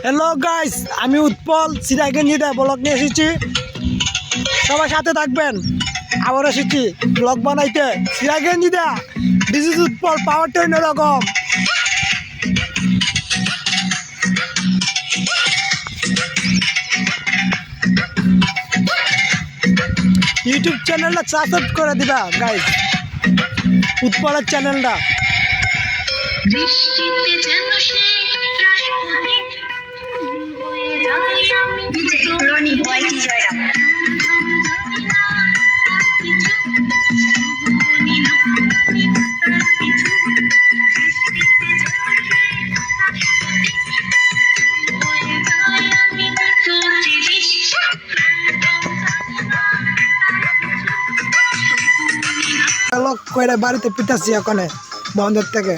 Hello guys, আমি Utpal সিরাজগঞ্জিতে blog নিয়ে এসেছি। সবাই সাথে থাকবেন। আবার এসেছি ব্লগ বানাইতে সিরাজগঞ্জিতে। দিস ইজ উৎপল, পাওয়ারটা অন্যরকম। ইউটিউব চ্যানেলটা সাবস্ক্রাইব করে দিবা গাইস, উৎপলের চ্যানেলটা। কয়টা বাড়িতে পিটাচ্ছি ওখানে বন্ধের থেকে।